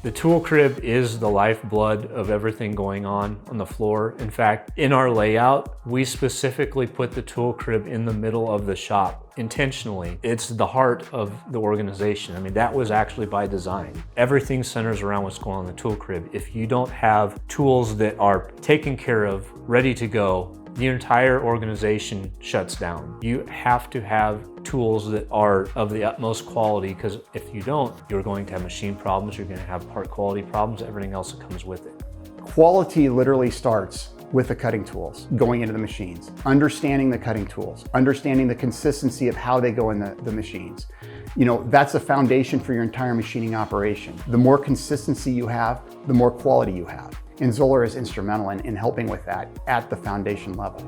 The tool crib is the lifeblood of everything going on the floor. In fact, in our layout, we specifically put the tool crib in the middle of the shop intentionally. It's the heart of the organization. I mean, that was actually by design. Everything centers around what's going on in the tool crib. If you don't have tools that are taken care of, ready to go, the entire organization shuts down. You have to have tools that are of the utmost quality, because if you don't, you're going to have machine problems, you're going to have part quality problems, everything else that comes with it. Quality literally starts with the cutting tools going into the machines, understanding the cutting tools, understanding the consistency of how they go in the machines. You know, that's a foundation for your entire machining operation. The more consistency you have, the more quality you have. And Zoller is instrumental in helping with that at the foundation level.